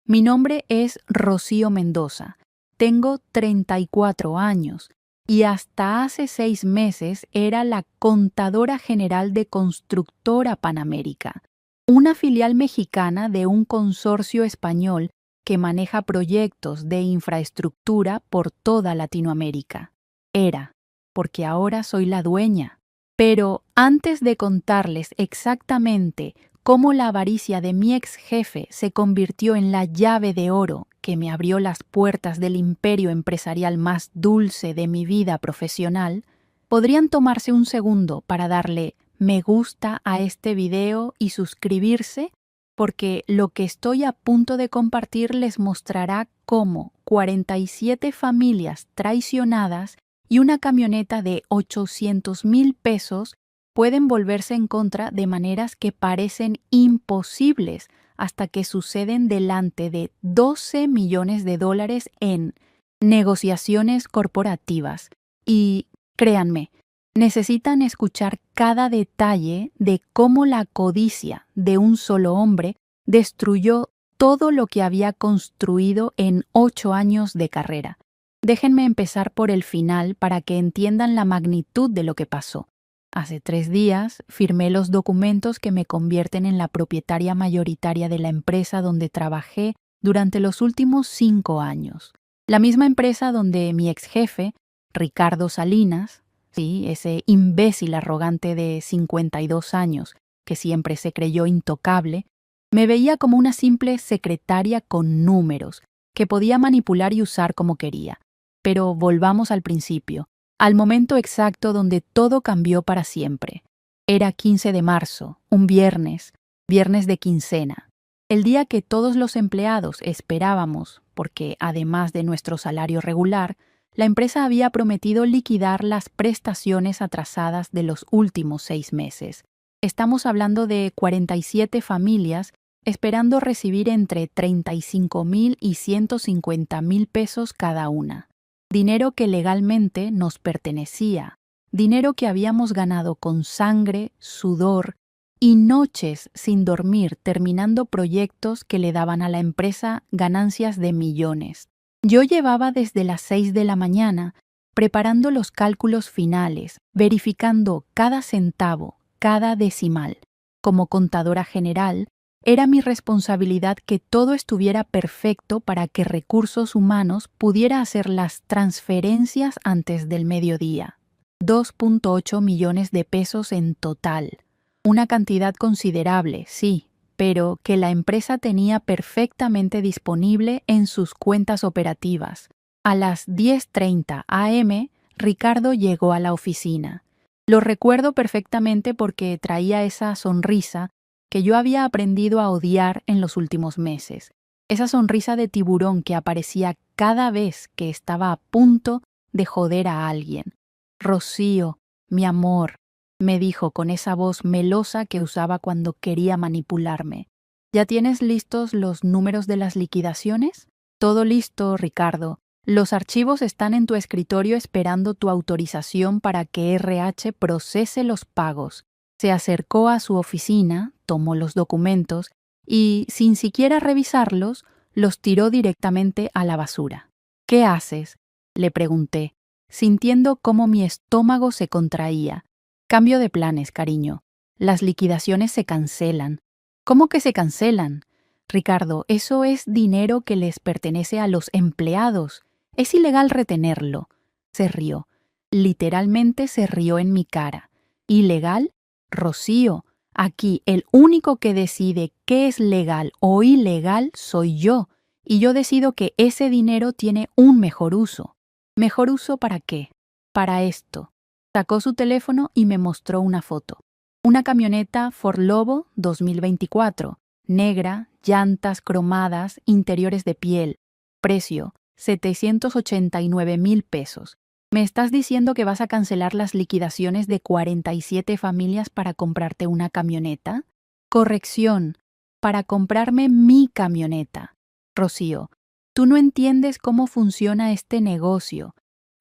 Mi nombre es Rocío Mendoza. Tengo 34 años y hasta hace 6 meses era la contadora general de Constructora Panamérica, una filial mexicana de un consorcio español que maneja proyectos de infraestructura por toda Latinoamérica. Era, porque ahora soy la dueña. Pero antes de contarles exactamente cómo la avaricia de mi ex jefe se convirtió en la llave de oro que me abrió las puertas del imperio empresarial más dulce de mi vida profesional, podrían tomarse un segundo para darle me gusta a este video y suscribirse, porque lo que estoy a punto de compartir les mostrará cómo 47 familias traicionadas y una camioneta de 800,000 pesos pueden volverse en contra de maneras que parecen imposibles hasta que suceden delante de 12 millones de dólares en negociaciones corporativas. Y créanme, necesitan escuchar cada detalle de cómo la codicia de un solo hombre destruyó todo lo que había construido en 8 años de carrera. Déjenme empezar por el final para que entiendan la magnitud de lo que pasó. Hace 3 días firmé los documentos que me convierten en la propietaria mayoritaria de la empresa donde trabajé durante los últimos 5 años. La misma empresa donde mi ex jefe, Ricardo Salinas, sí, ese imbécil arrogante de 52 años que siempre se creyó intocable, me veía como una simple secretaria con números que podía manipular y usar como quería. Pero volvamos al principio, al momento exacto donde todo cambió para siempre. Era 15 de marzo, un viernes de quincena, el día que todos los empleados esperábamos, porque además de nuestro salario regular, la empresa había prometido liquidar las prestaciones atrasadas de los últimos 6 meses. Estamos hablando de 47 familias esperando recibir entre 35,000 y 150,000 pesos cada una. Dinero que legalmente nos pertenecía, dinero que habíamos ganado con sangre, sudor y noches sin dormir terminando proyectos que le daban a la empresa ganancias de millones. Yo llevaba desde las 6 de la mañana preparando los cálculos finales, verificando cada centavo, cada decimal. Como contadora general, era mi responsabilidad que todo estuviera perfecto para que Recursos Humanos pudiera hacer las transferencias antes del mediodía. 2.8 millones de pesos en total. Una cantidad considerable, sí, pero que la empresa tenía perfectamente disponible en sus cuentas operativas. A las 10:30 a.m., Ricardo llegó a la oficina. Lo recuerdo perfectamente porque traía esa sonrisa que yo había aprendido a odiar en los últimos meses. Esa sonrisa de tiburón que aparecía cada vez que estaba a punto de joder a alguien. Rocío, mi amor, me dijo con esa voz melosa que usaba cuando quería manipularme. ¿Ya tienes listos los números de las liquidaciones? Todo listo, Ricardo. Los archivos están en tu escritorio esperando tu autorización para que RH procese los pagos. Se acercó a su oficina, tomó los documentos y, sin siquiera revisarlos, los tiró directamente a la basura. ¿Qué haces?, le pregunté, sintiendo cómo mi estómago se contraía. Cambio de planes, cariño. Las liquidaciones se cancelan. ¿Cómo que se cancelan? Ricardo, eso es dinero que les pertenece a los empleados. Es ilegal retenerlo. Se rió. Literalmente se rió en mi cara. ¿Ilegal? Rocío, aquí el único que decide qué es legal o ilegal soy yo, y yo decido que ese dinero tiene un mejor uso. ¿Mejor uso para qué? Para esto. Sacó su teléfono y me mostró una foto. Una camioneta Ford Lobo 2024, negra, llantas cromadas, interiores de piel. Precio, 789,000 pesos. ¿Me estás diciendo que vas a cancelar las liquidaciones de 47 familias para comprarte una camioneta? Corrección, para comprarme mi camioneta. Rocío, tú no entiendes cómo funciona este negocio.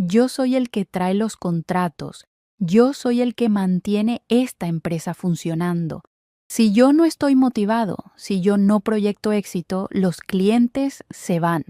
Yo soy el que trae los contratos. Yo soy el que mantiene esta empresa funcionando. Si yo no estoy motivado, si yo no proyecto éxito, los clientes se van.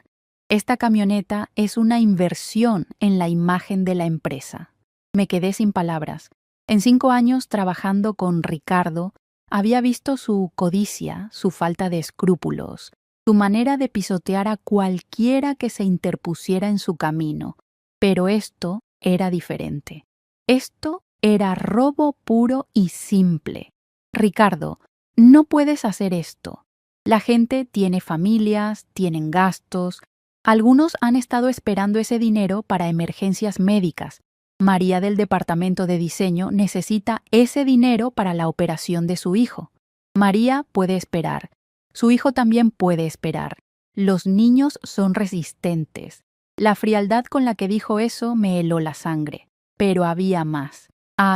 Esta camioneta es una inversión en la imagen de la empresa. Me quedé sin palabras. En 5 años trabajando con Ricardo, había visto su codicia, su falta de escrúpulos, su manera de pisotear a cualquiera que se interpusiera en su camino. Pero esto era diferente. Esto era robo puro y simple. Ricardo, no puedes hacer esto. La gente tiene familias, tienen gastos. Algunos han estado esperando ese dinero para emergencias médicas. María del departamento de diseño necesita ese dinero para la operación de su hijo. María puede esperar. Su hijo también puede esperar. Los niños son resistentes. La frialdad con la que dijo eso me heló la sangre. Pero había más.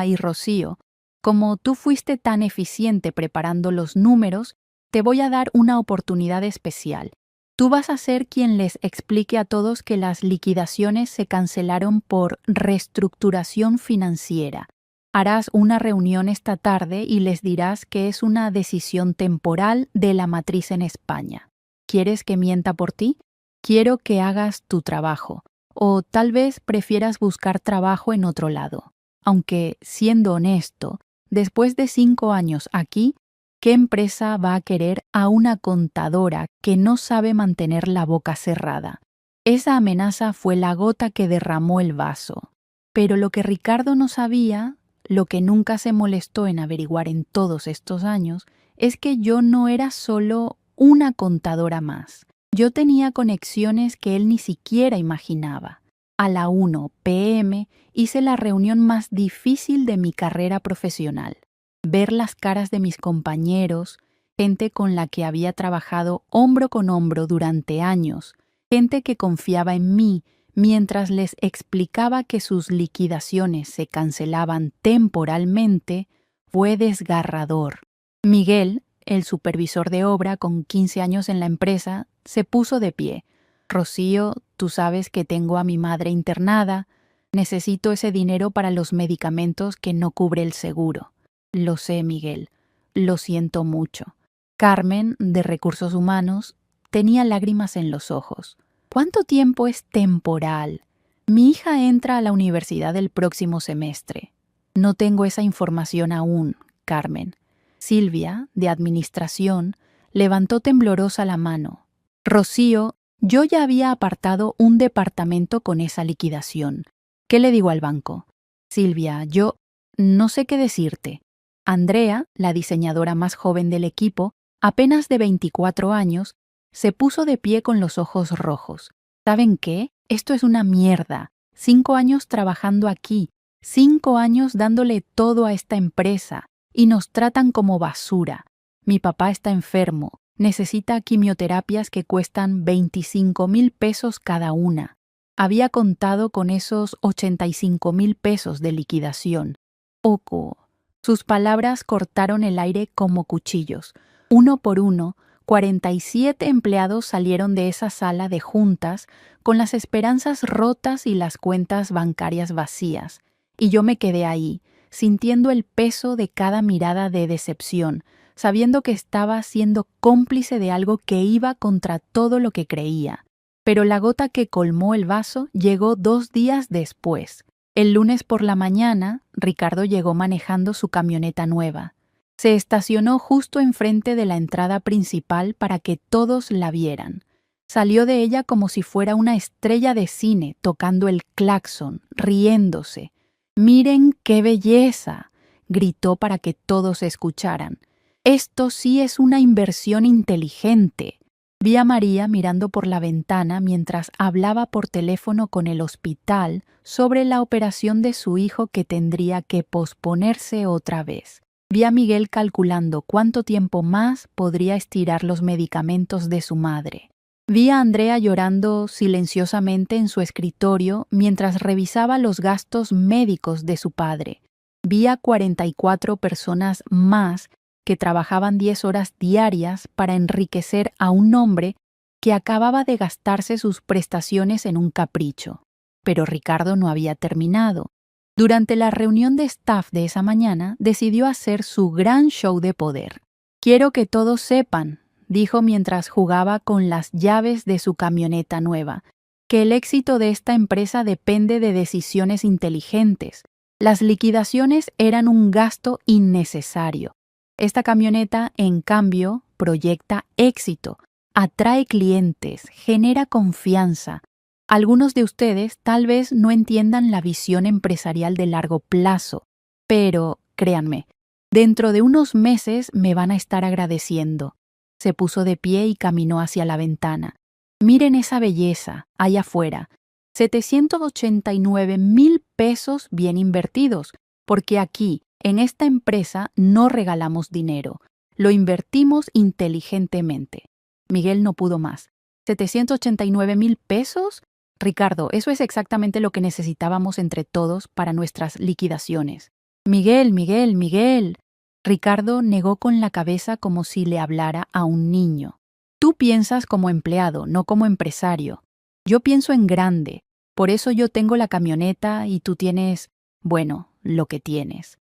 Y Rocío, como tú fuiste tan eficiente preparando los números, te voy a dar una oportunidad especial. Tú vas a ser quien les explique a todos que las liquidaciones se cancelaron por reestructuración financiera. Harás una reunión esta tarde y les dirás que es una decisión temporal de la matriz en España. ¿Quieres que mienta por ti? Quiero que hagas tu trabajo. O tal vez prefieras buscar trabajo en otro lado. Aunque, siendo honesto, después de 5 años aquí, ¿qué empresa va a querer a una contadora que no sabe mantener la boca cerrada? Esa amenaza fue la gota que derramó el vaso. Pero lo que Ricardo no sabía, lo que nunca se molestó en averiguar en todos estos años, es que yo no era solo una contadora más. Yo tenía conexiones que él ni siquiera imaginaba. A la 1 p.m. hice la reunión más difícil de mi carrera profesional. Ver las caras de mis compañeros, gente con la que había trabajado hombro con hombro durante años, gente que confiaba en mí mientras les explicaba que sus liquidaciones se cancelaban temporalmente, fue desgarrador. Miguel, el supervisor de obra con 15 años en la empresa, se puso de pie. Rocío, tú sabes que tengo a mi madre internada. Necesito ese dinero para los medicamentos que no cubre el seguro. Lo sé, Miguel. Lo siento mucho. Carmen, de Recursos Humanos, tenía lágrimas en los ojos. ¿Cuánto tiempo es temporal? Mi hija entra a la universidad el próximo semestre. No tengo esa información aún, Carmen. Silvia, de Administración, levantó temblorosa la mano. Rocío, yo ya había apartado un departamento con esa liquidación. ¿Qué le digo al banco? Silvia, yo no sé qué decirte. Andrea, la diseñadora más joven del equipo, apenas de 24 años, se puso de pie con los ojos rojos. ¿Saben qué? Esto es una mierda. 5 años trabajando aquí, 5 años dándole todo a esta empresa, y nos tratan como basura. Mi papá está enfermo, necesita quimioterapias que cuestan 25,000 pesos cada una. Había contado con esos 85,000 pesos de liquidación. Oco. Sus palabras cortaron el aire como cuchillos. Uno por uno, 47 empleados salieron de esa sala de juntas con las esperanzas rotas y las cuentas bancarias vacías. Y yo me quedé ahí, sintiendo el peso de cada mirada de decepción, sabiendo que estaba siendo cómplice de algo que iba contra todo lo que creía. Pero la gota que colmó el vaso llegó 2 días después. El lunes por la mañana, Ricardo llegó manejando su camioneta nueva. Se estacionó justo enfrente de la entrada principal para que todos la vieran. Salió de ella como si fuera una estrella de cine, tocando el claxon, riéndose. «¡Miren qué belleza!», gritó para que todos escucharan. «Esto sí es una inversión inteligente». Vi a María mirando por la ventana mientras hablaba por teléfono con el hospital sobre la operación de su hijo que tendría que posponerse otra vez. Vi a Miguel calculando cuánto tiempo más podría estirar los medicamentos de su madre. Vi a Andrea llorando silenciosamente en su escritorio mientras revisaba los gastos médicos de su padre. Vi a 44 personas más que trabajaban 10 horas diarias para enriquecer a un hombre que acababa de gastarse sus prestaciones en un capricho. Pero Ricardo no había terminado. Durante la reunión de staff de esa mañana, decidió hacer su gran show de poder. Quiero que todos sepan, dijo mientras jugaba con las llaves de su camioneta nueva, que el éxito de esta empresa depende de decisiones inteligentes. Las liquidaciones eran un gasto innecesario. Esta camioneta, en cambio, proyecta éxito, atrae clientes, genera confianza. Algunos de ustedes tal vez no entiendan la visión empresarial de largo plazo, pero, créanme, dentro de unos meses me van a estar agradeciendo. Se puso de pie y caminó hacia la ventana. Miren esa belleza, allá afuera. 789,000 pesos bien invertidos, porque aquí, en esta empresa, no regalamos dinero. Lo invertimos inteligentemente. Miguel no pudo más. ¿789,000 pesos? Ricardo, eso es exactamente lo que necesitábamos entre todos para nuestras liquidaciones. Miguel, Miguel, Miguel. Ricardo negó con la cabeza como si le hablara a un niño. Tú piensas como empleado, no como empresario. Yo pienso en grande. Por eso yo tengo la camioneta y tú tienes, bueno, lo que tienes.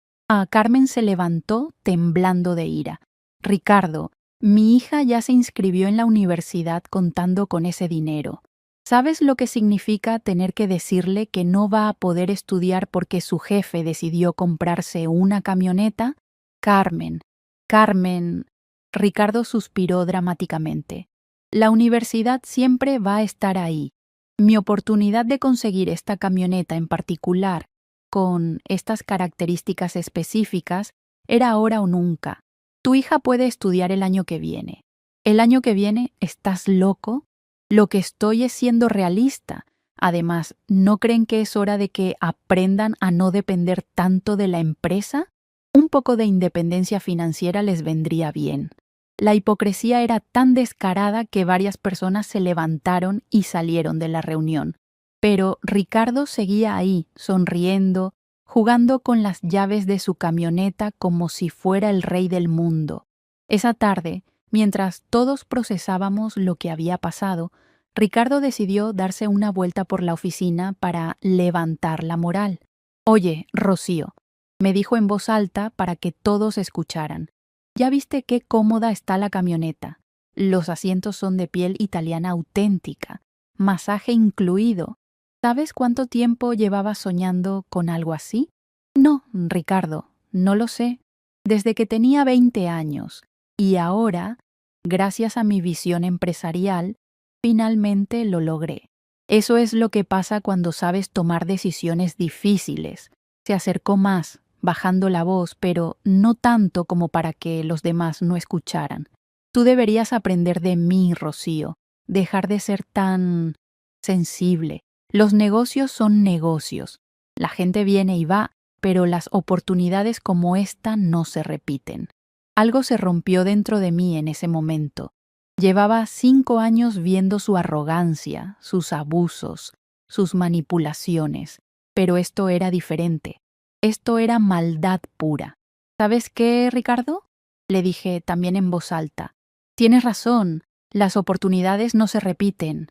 Carmen se levantó temblando de ira. Ricardo, mi hija ya se inscribió en la universidad contando con ese dinero. ¿Sabes lo que significa tener que decirle que no va a poder estudiar porque su jefe decidió comprarse una camioneta? Carmen, Carmen. Ricardo suspiró dramáticamente. La universidad siempre va a estar ahí. Mi oportunidad de conseguir esta camioneta en particular, con estas características específicas, era ahora o nunca. Tu hija puede estudiar el año que viene. ¿El año que viene? ¿Estás loco? Lo que estoy es siendo realista. Además, ¿no creen que es hora de que aprendan a no depender tanto de la empresa? Un poco de independencia financiera les vendría bien. La hipocresía era tan descarada que varias personas se levantaron y salieron de la reunión. Pero Ricardo seguía ahí, sonriendo, jugando con las llaves de su camioneta como si fuera el rey del mundo. Esa tarde, mientras todos procesábamos lo que había pasado, Ricardo decidió darse una vuelta por la oficina para levantar la moral. Oye, Rocío, me dijo en voz alta para que todos escucharan. ¿Ya viste qué cómoda está la camioneta? Los asientos son de piel italiana auténtica, masaje incluido. ¿Sabes cuánto tiempo llevaba soñando con algo así? No, Ricardo, no lo sé. Desde que tenía 20 años. Y ahora, gracias a mi visión empresarial, finalmente lo logré. Eso es lo que pasa cuando sabes tomar decisiones difíciles. Se acercó más, bajando la voz, pero no tanto como para que los demás no escucharan. Tú deberías aprender de mí, Rocío, dejar de ser tan sensible. Los negocios son negocios. La gente viene y va, pero las oportunidades como esta no se repiten. Algo se rompió dentro de mí en ese momento. Llevaba 5 años viendo su arrogancia, sus abusos, sus manipulaciones, pero esto era diferente. Esto era maldad pura. ¿Sabes qué, Ricardo? Le dije también en voz alta. Tienes razón, las oportunidades no se repiten.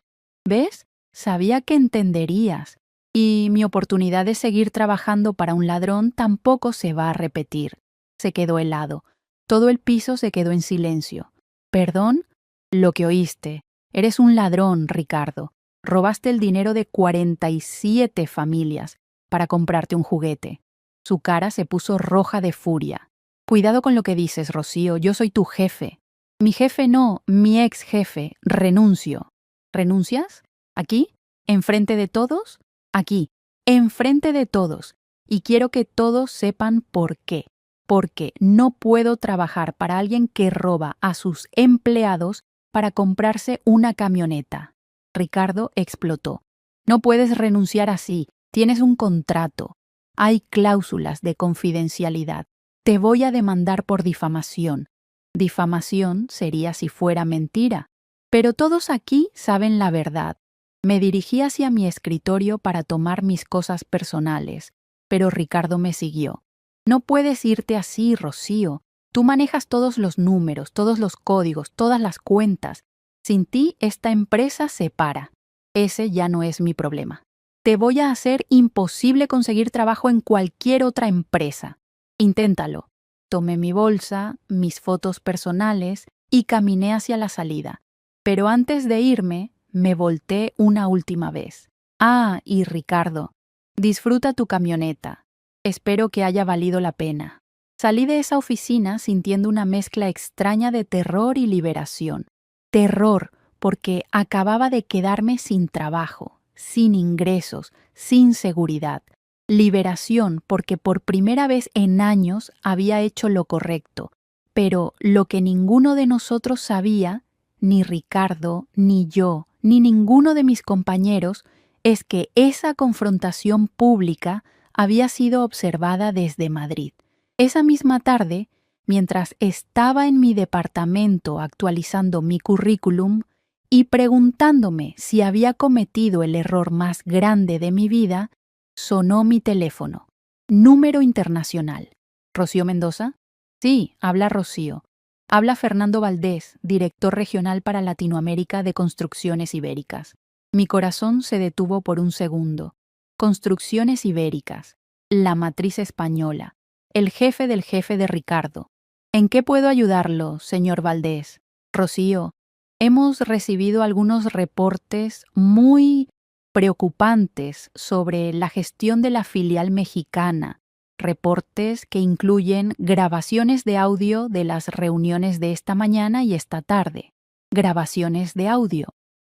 ¿Ves? Sabía que entenderías. Y mi oportunidad de seguir trabajando para un ladrón tampoco se va a repetir. Se quedó helado. Todo el piso se quedó en silencio. ¿Perdón? Lo que oíste. Eres un ladrón, Ricardo. Robaste el dinero de 47 familias para comprarte un juguete. Su cara se puso roja de furia. Cuidado con lo que dices, Rocío, yo soy tu jefe. Mi jefe no, mi ex jefe. Renuncio. ¿Renuncias? ¿Aquí? ¿Enfrente de todos? Aquí, enfrente de todos. Y quiero que todos sepan por qué. Porque no puedo trabajar para alguien que roba a sus empleados para comprarse una camioneta. Ricardo explotó. No puedes renunciar así. Tienes un contrato. Hay cláusulas de confidencialidad. Te voy a demandar por difamación. Difamación sería si fuera mentira. Pero todos aquí saben la verdad. Me dirigí hacia mi escritorio para tomar mis cosas personales, pero Ricardo me siguió. No puedes irte así, Rocío. Tú manejas todos los números, todos los códigos, todas las cuentas. Sin ti, esta empresa se para. Ese ya no es mi problema. Te voy a hacer imposible conseguir trabajo en cualquier otra empresa. Inténtalo. Tomé mi bolsa, mis fotos personales y caminé hacia la salida. Pero antes de irme, me volteé una última vez. Ah, y Ricardo, disfruta tu camioneta. Espero que haya valido la pena. Salí de esa oficina sintiendo una mezcla extraña de terror y liberación. Terror, porque acababa de quedarme sin trabajo, sin ingresos, sin seguridad. Liberación, porque por primera vez en años había hecho lo correcto. Pero lo que ninguno de nosotros sabía, ni Ricardo, ni yo, ni ninguno de mis compañeros, es que esa confrontación pública había sido observada desde Madrid. Esa misma tarde, mientras estaba en mi departamento actualizando mi currículum y preguntándome si había cometido el error más grande de mi vida, sonó mi teléfono. Número internacional. ¿Rocío Mendoza? Sí, habla Rocío. Habla Fernando Valdés, director regional para Latinoamérica de Construcciones Ibéricas. Mi corazón se detuvo por un segundo. Construcciones Ibéricas, la matriz española, el jefe del jefe de Ricardo. ¿En qué puedo ayudarlo, señor Valdés? Rocío, hemos recibido algunos reportes muy preocupantes sobre la gestión de la filial mexicana. Reportes que incluyen grabaciones de audio de las reuniones de esta mañana y esta tarde. Grabaciones de audio.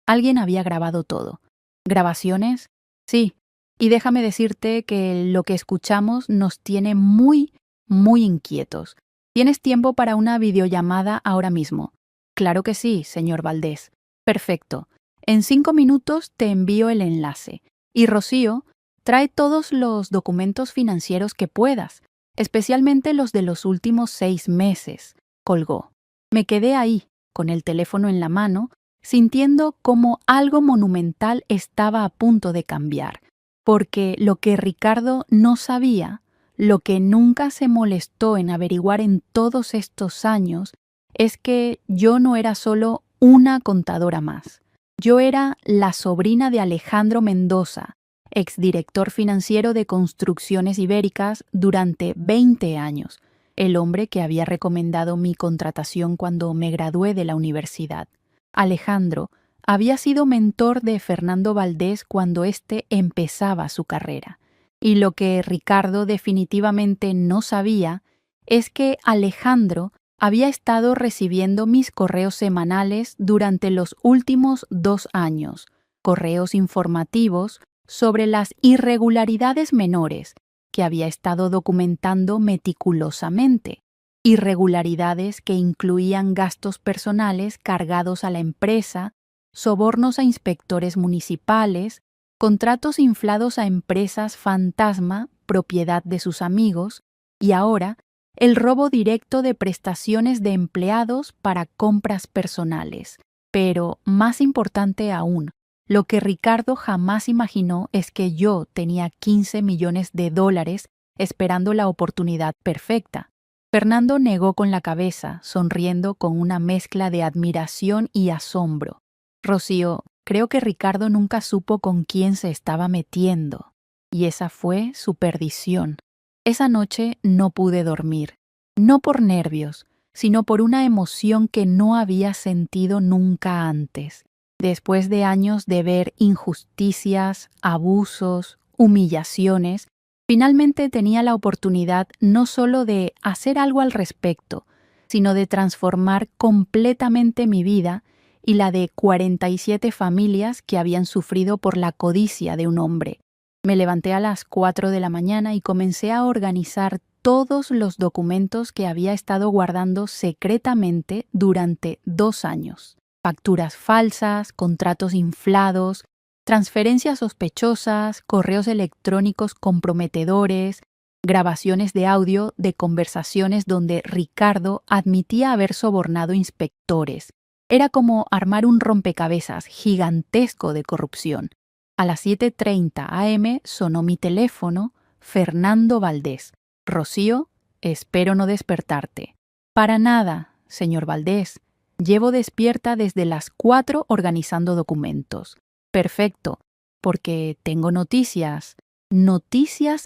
Alguien había grabado todo. ¿Grabaciones? Sí. Y déjame decirte que lo que escuchamos nos tiene muy inquietos. ¿Tienes tiempo para una videollamada ahora mismo? Claro que sí, señor Valdés. Perfecto. En 5 minutos te envío el enlace. Y Rocío, trae todos los documentos financieros que puedas, especialmente los de los últimos 6 meses. Colgó. Me quedé ahí, con el teléfono en la mano, sintiendo como algo monumental estaba a punto de cambiar, porque lo que Ricardo no sabía, lo que nunca se molestó en averiguar en todos estos años, es que yo no era solo una contadora más. Yo era la sobrina de Alejandro Mendoza, exdirector financiero de Construcciones Ibéricas durante 20 años, el hombre que había recomendado mi contratación cuando me gradué de la universidad. Alejandro había sido mentor de Fernando Valdés cuando éste empezaba su carrera. Y lo que Ricardo definitivamente no sabía es que Alejandro había estado recibiendo mis correos semanales durante los últimos 2 años, correos informativos sobre las irregularidades menores que había estado documentando meticulosamente. Irregularidades que incluían gastos personales cargados a la empresa, sobornos a inspectores municipales, contratos inflados a empresas fantasma, propiedad de sus amigos, y ahora el robo directo de prestaciones de empleados para compras personales. Pero, más importante aún, lo que Ricardo jamás imaginó es que yo tenía $15 millones esperando la oportunidad perfecta. Fernando negó con la cabeza, sonriendo con una mezcla de admiración y asombro. Rocío, creo que Ricardo nunca supo con quién se estaba metiendo. Y esa fue su perdición. Esa noche no pude dormir. No por nervios, sino por una emoción que no había sentido nunca antes. Después de años de ver injusticias, abusos, humillaciones, finalmente tenía la oportunidad no solo de hacer algo al respecto, sino de transformar completamente mi vida y la de 47 familias que habían sufrido por la codicia de un hombre. Me levanté a las 4 de la mañana y comencé a organizar todos los documentos que había estado guardando secretamente durante 2 años. Facturas falsas, contratos inflados, transferencias sospechosas, correos electrónicos comprometedores, grabaciones de audio de conversaciones donde Ricardo admitía haber sobornado inspectores. Era como armar un rompecabezas gigantesco de corrupción. A las 7:30 am sonó mi teléfono, Fernando Valdés. Rocío, espero no despertarte. Para nada, señor Valdés. Llevo despierta desde las 4 organizando documentos. Perfecto, porque tengo noticias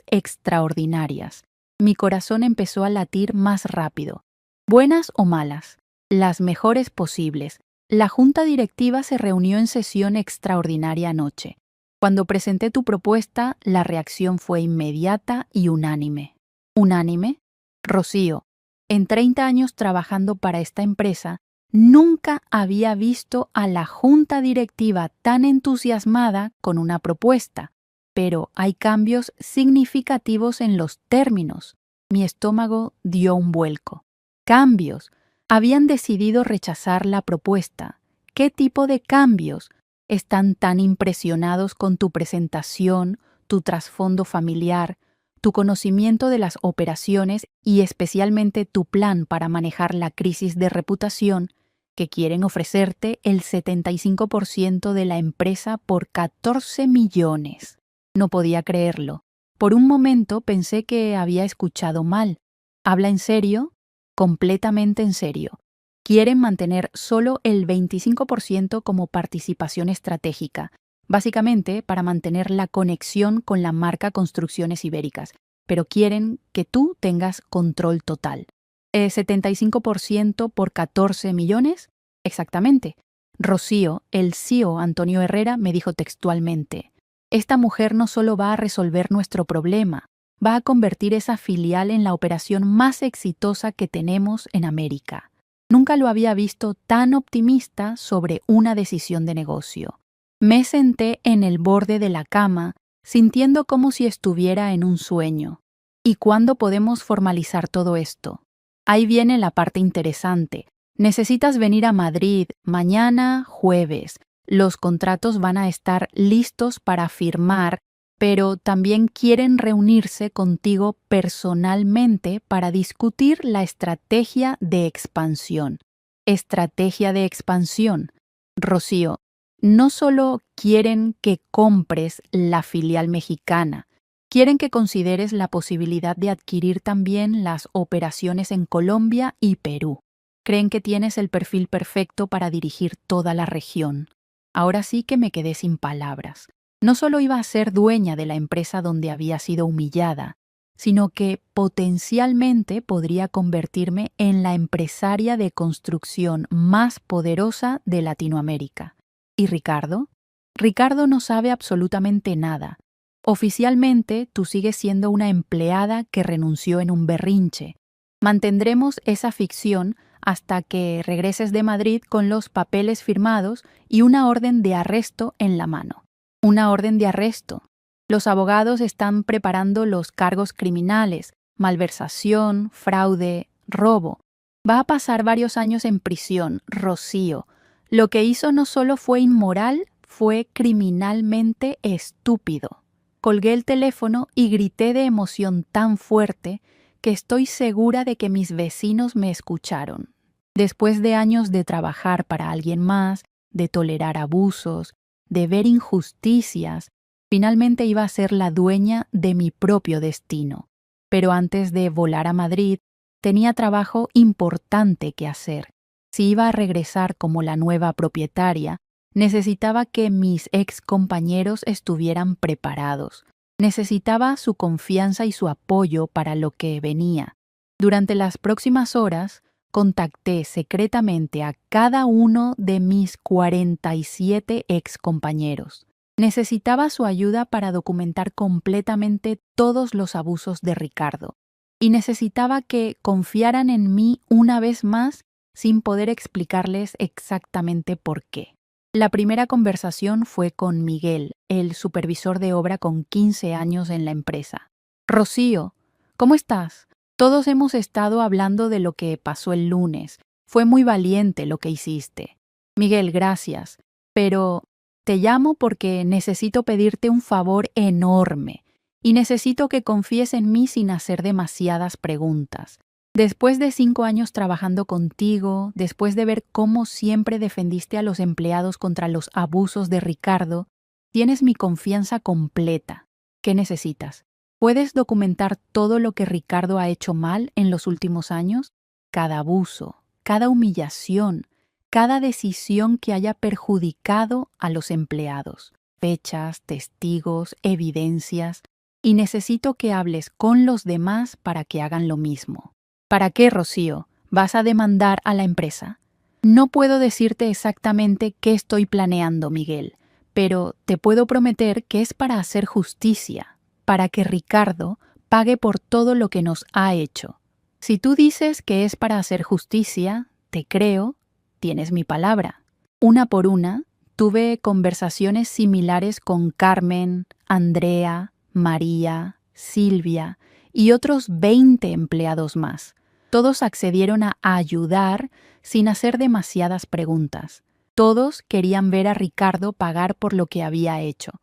extraordinarias. Mi corazón empezó a latir más rápido. Buenas o malas, las mejores posibles. La junta directiva se reunió en sesión extraordinaria anoche. Cuando presenté tu propuesta, la reacción fue inmediata y unánime. ¿Unánime? Rocío, en 30 años trabajando para esta empresa, nunca había visto a la junta directiva tan entusiasmada con una propuesta. Pero hay cambios significativos en los términos. Mi estómago dio un vuelco. Cambios. Habían decidido rechazar la propuesta. ¿Qué tipo de cambios? Están tan impresionados con tu presentación, tu trasfondo familiar, tu conocimiento de las operaciones y especialmente tu plan para manejar la crisis de reputación, que quieren ofrecerte el 75% de la empresa por 14 millones. No podía creerlo. Por un momento pensé que había escuchado mal. ¿Habla en serio? Completamente en serio. Quieren mantener solo el 25% como participación estratégica, básicamente para mantener la conexión con la marca Construcciones Ibéricas, pero quieren que tú tengas control total. ¿75% por 14 millones? Exactamente. Rocío, el CEO Antonio Herrera, me dijo textualmente: esta mujer no solo va a resolver nuestro problema, va a convertir esa filial en la operación más exitosa que tenemos en América. Nunca lo había visto tan optimista sobre una decisión de negocio. Me senté en el borde de la cama, sintiendo como si estuviera en un sueño. ¿Y cuándo podemos formalizar todo esto? Ahí viene la parte interesante. Necesitas venir a Madrid mañana, jueves. Los contratos van a estar listos para firmar, pero también quieren reunirse contigo personalmente para discutir la estrategia de expansión. Estrategia de expansión. Rocío, no solo quieren que compres la filial mexicana, quieren que consideres la posibilidad de adquirir también las operaciones en Colombia y Perú. Creen que tienes el perfil perfecto para dirigir toda la región. Ahora sí que me quedé sin palabras. No solo iba a ser dueña de la empresa donde había sido humillada, sino que potencialmente podría convertirme en la empresaria de construcción más poderosa de Latinoamérica. ¿Y Ricardo? Ricardo no sabe absolutamente nada. Oficialmente, tú sigues siendo una empleada que renunció en un berrinche. Mantendremos esa ficción hasta que regreses de Madrid con los papeles firmados y una orden de arresto en la mano. Una orden de arresto. Los abogados están preparando los cargos criminales, malversación, fraude, robo. Va a pasar varios años en prisión, Rocío. Lo que hizo no solo fue inmoral, fue criminalmente estúpido. Colgué el teléfono y grité de emoción tan fuerte que estoy segura de que mis vecinos me escucharon. Después de años de trabajar para alguien más, de tolerar abusos, de ver injusticias, finalmente iba a ser la dueña de mi propio destino. Pero antes de volar a Madrid, tenía trabajo importante que hacer. Si iba a regresar como la nueva propietaria, necesitaba que mis ex compañeros estuvieran preparados. Necesitaba su confianza y su apoyo para lo que venía. Durante las próximas horas, contacté secretamente a cada uno de mis 47 ex compañeros. Necesitaba su ayuda para documentar completamente todos los abusos de Ricardo. Y necesitaba que confiaran en mí una vez más sin poder explicarles exactamente por qué. La primera conversación fue con Miguel, el supervisor de obra con 15 años en la empresa. Rocío, ¿cómo estás? Todos hemos estado hablando de lo que pasó el lunes. Fue muy valiente lo que hiciste. Miguel, gracias. Pero te llamo porque necesito pedirte un favor enorme y necesito que confíes en mí sin hacer demasiadas preguntas. Después de 5 años trabajando contigo, después de ver cómo siempre defendiste a los empleados contra los abusos de Ricardo, tienes mi confianza completa. ¿Qué necesitas? ¿Puedes documentar todo lo que Ricardo ha hecho mal en los últimos años? Cada abuso, cada humillación, cada decisión que haya perjudicado a los empleados. Fechas, testigos, evidencias. y necesito que hables con los demás para que hagan lo mismo. ¿Para qué, Rocío? ¿Vas a demandar a la empresa? No puedo decirte exactamente qué estoy planeando, Miguel, pero te puedo prometer que es para hacer justicia, para que Ricardo pague por todo lo que nos ha hecho. Si tú dices que es para hacer justicia, te creo, tienes mi palabra. Una por una, tuve conversaciones similares con Carmen, Andrea, María, Silvia y otros 20 empleados más. Todos accedieron a ayudar sin hacer demasiadas preguntas. Todos querían ver a Ricardo pagar por lo que había hecho.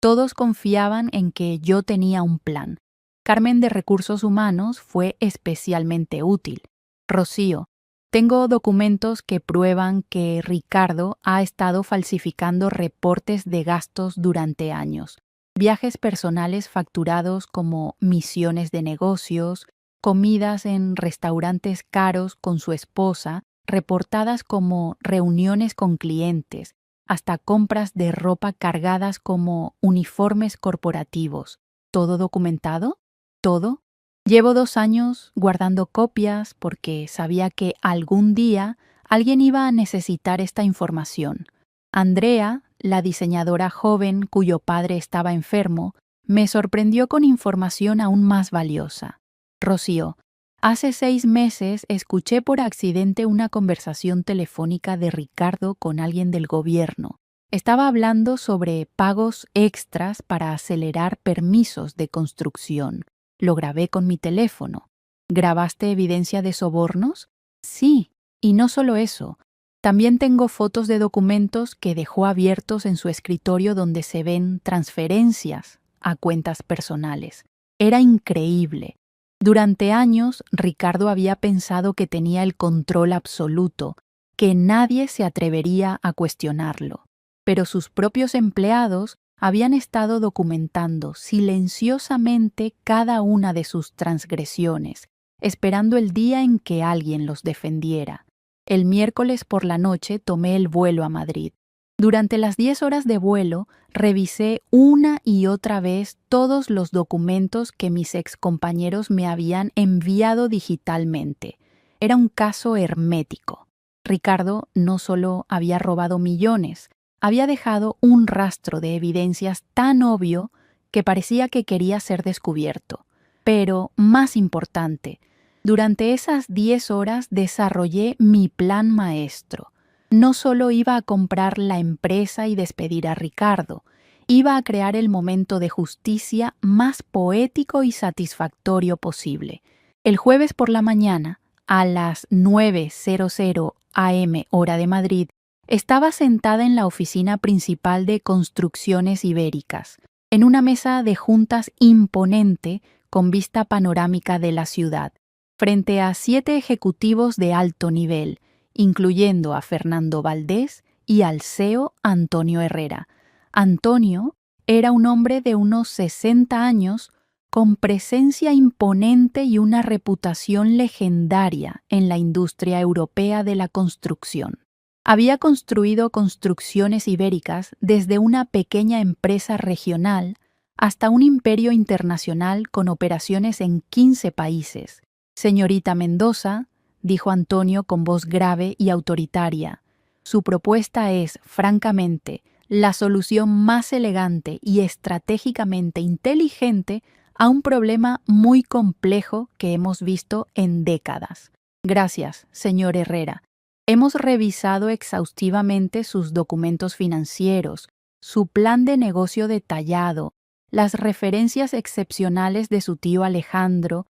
Todos confiaban en que yo tenía un plan. Carmen de Recursos Humanos fue especialmente útil. Rocío, tengo documentos que prueban que Ricardo ha estado falsificando reportes de gastos durante años. Viajes personales facturados como misiones de negocios, comidas en restaurantes caros con su esposa, reportadas como reuniones con clientes, hasta compras de ropa cargadas como uniformes corporativos. ¿Todo documentado? ¿Todo? Llevo 2 años guardando copias porque sabía que algún día alguien iba a necesitar esta información. Andrea, la diseñadora joven cuyo padre estaba enfermo, me sorprendió con información aún más valiosa. Rocío, hace 6 meses escuché por accidente una conversación telefónica de Ricardo con alguien del gobierno. Estaba hablando sobre pagos extras para acelerar permisos de construcción. Lo grabé con mi teléfono. ¿Grabaste evidencia de sobornos? Sí, y no solo eso. También tengo fotos de documentos que dejó abiertos en su escritorio donde se ven transferencias a cuentas personales. Era increíble. Durante años, Ricardo había pensado que tenía el control absoluto, que nadie se atrevería a cuestionarlo. Pero sus propios empleados habían estado documentando silenciosamente cada una de sus transgresiones, esperando el día en que alguien los defendiera. El miércoles por la noche tomé el vuelo a Madrid. Durante las 10 horas de vuelo, revisé una y otra vez todos los documentos que mis excompañeros me habían enviado digitalmente. Era un caso hermético. Ricardo no solo había robado millones, había dejado un rastro de evidencias tan obvio que parecía que quería ser descubierto. Pero, más importante, durante esas 10 horas desarrollé mi plan maestro. No solo iba a comprar la empresa y despedir a Ricardo, iba a crear el momento de justicia más poético y satisfactorio posible. El jueves por la mañana, a las 9:00 am hora de Madrid, estaba sentada en la oficina principal de Construcciones Ibéricas, en una mesa de juntas imponente con vista panorámica de la ciudad, frente a 7 ejecutivos de alto nivel, incluyendo a Fernando Valdés y al CEO Antonio Herrera. Antonio era un hombre de unos 60 años con presencia imponente y una reputación legendaria en la industria europea de la construcción. Había construido Construcciones Ibéricas desde una pequeña empresa regional hasta un imperio internacional con operaciones en 15 países. Señorita Mendoza, dijo Antonio con voz grave y autoritaria, su propuesta es, francamente, la solución más elegante y estratégicamente inteligente a un problema muy complejo que hemos visto en décadas. Gracias, señor Herrera. Hemos revisado exhaustivamente sus documentos financieros, su plan de negocio detallado, las referencias excepcionales de su tío Alejandro,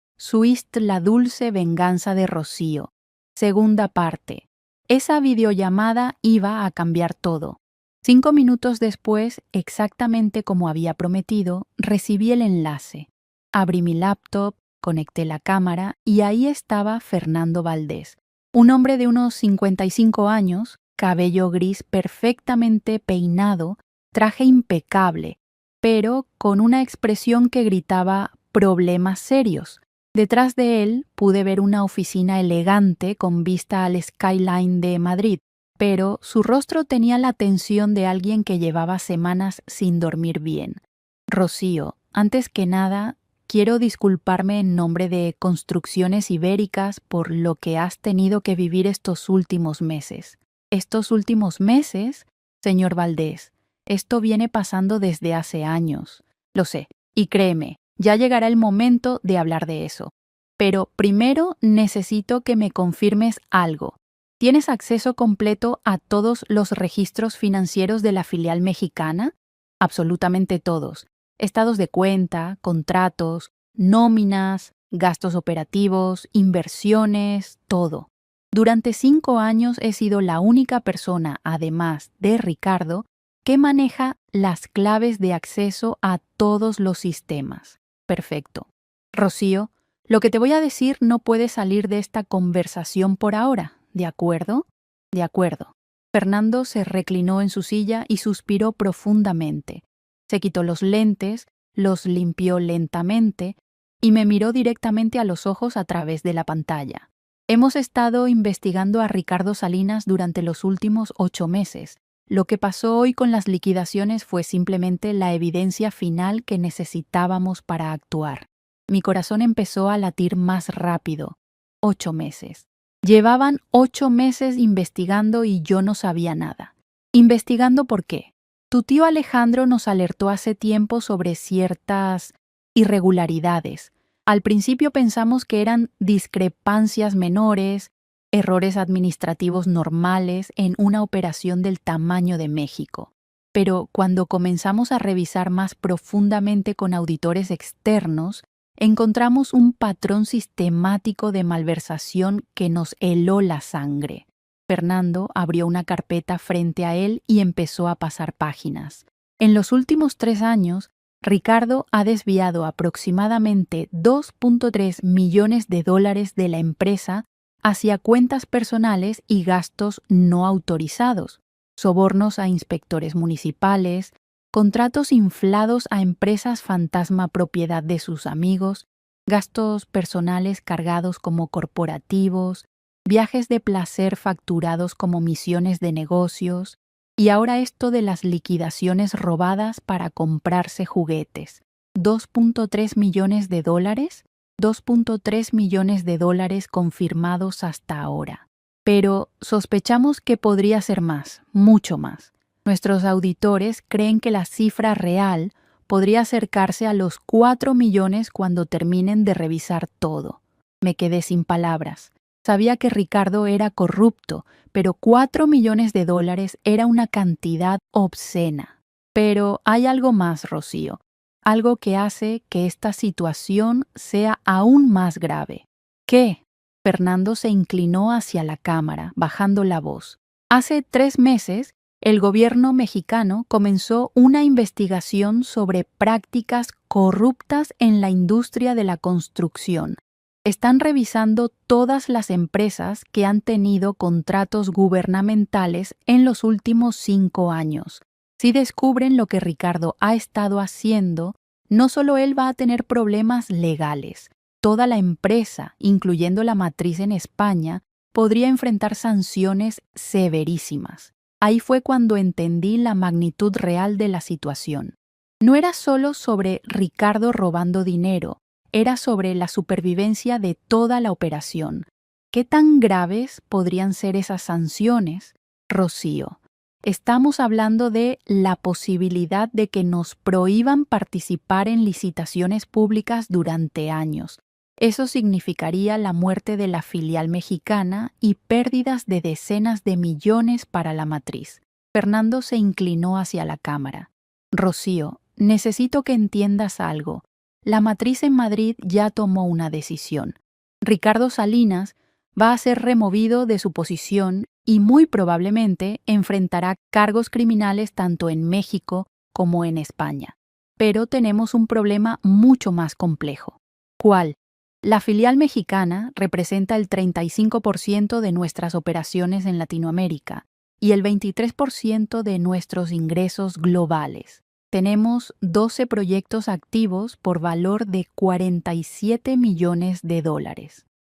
La dulce venganza de Rocío. Segunda parte. Esa videollamada iba a cambiar todo. 5 minutos después, exactamente como había prometido, recibí el enlace. Abrí mi laptop, conecté la cámara y ahí estaba Fernando Valdés, un hombre de unos 55 años, cabello gris perfectamente peinado, traje impecable, pero con una expresión que gritaba problemas serios. Detrás de él pude ver una oficina elegante con vista al skyline de Madrid, pero su rostro tenía la tensión de alguien que llevaba semanas sin dormir bien. Rocío, Antes que nada, quiero disculparme en nombre de Construcciones Ibéricas por lo que has tenido que vivir estos últimos meses. Estos últimos meses, señor Valdés, esto viene pasando desde hace años. Lo sé, y créeme, ya llegará el momento de hablar de eso. Pero primero necesito que me confirmes algo. ¿Tienes acceso completo a todos los registros financieros de la filial mexicana? Absolutamente todos. Estados de cuenta, contratos, nóminas, gastos operativos, inversiones, todo. Durante 5 años he sido la única persona, además de Ricardo, que maneja las claves de acceso a todos los sistemas. Perfecto. Rocío, lo que te voy a decir no puede salir de esta conversación por ahora, ¿de acuerdo? De acuerdo. Fernando se reclinó en su silla y suspiró profundamente. Se quitó los lentes, los limpió lentamente y me miró directamente a los ojos a través de la pantalla. Hemos estado investigando a Ricardo Salinas durante los últimos 8 meses. Lo que pasó hoy con las liquidaciones fue simplemente la evidencia final que necesitábamos para actuar. Mi corazón empezó a latir más rápido. 8 meses. Llevaban 8 meses investigando y yo no sabía nada. ¿Investigando por qué? Tu tío Alejandro nos alertó hace tiempo sobre ciertas irregularidades. Al principio pensamos que eran discrepancias menores, errores administrativos normales en una operación del tamaño de México. Pero cuando comenzamos a revisar más profundamente con auditores externos, encontramos un patrón sistemático de malversación que nos heló la sangre. Fernando abrió una carpeta frente a él y empezó a pasar páginas. En los últimos 3 años, Ricardo ha desviado aproximadamente $2.3 millones de la empresa hacia cuentas personales y gastos no autorizados, sobornos a inspectores municipales, contratos inflados a empresas fantasma propiedad de sus amigos, gastos personales cargados como corporativos, viajes de placer facturados como misiones de negocios, y ahora esto de las liquidaciones robadas para comprarse juguetes. $2.3 millones, $2.3 millones confirmados hasta ahora. Pero sospechamos que podría ser más, mucho más. Nuestros auditores creen que la cifra real podría acercarse a los 4 millones cuando terminen de revisar todo. Me quedé sin palabras. Sabía que Ricardo era corrupto, pero $4 millones era una cantidad obscena. Pero hay algo más, Rocío, algo que hace que esta situación sea aún más grave. ¿Qué? Fernando se inclinó hacia la cámara, bajando la voz. Hace 3 meses, el gobierno mexicano comenzó una investigación sobre prácticas corruptas en la industria de la construcción. Están revisando todas las empresas que han tenido contratos gubernamentales en los últimos 5 años. Si descubren lo que Ricardo ha estado haciendo, no solo él va a tener problemas legales, toda la empresa, incluyendo la matriz en España, podría enfrentar sanciones severísimas. Ahí fue cuando entendí la magnitud real de la situación. No era solo sobre Ricardo robando dinero, era sobre la supervivencia de toda la operación. ¿Qué tan graves podrían ser esas sanciones? Rocío, estamos hablando de la posibilidad de que nos prohíban participar en licitaciones públicas durante años. Eso significaría la muerte de la filial mexicana y pérdidas de decenas de millones para la matriz. Fernando se inclinó hacia la cámara. Rocío, necesito que entiendas algo. La matriz en Madrid ya tomó una decisión. Ricardo Salinas va a ser removido de su posición y muy probablemente enfrentará cargos criminales tanto en México como en España. Pero tenemos un problema mucho más complejo. ¿Cuál? La filial mexicana representa el 35% de nuestras operaciones en Latinoamérica y el 23% de nuestros ingresos globales. Tenemos 12 proyectos activos por valor de $47 millones.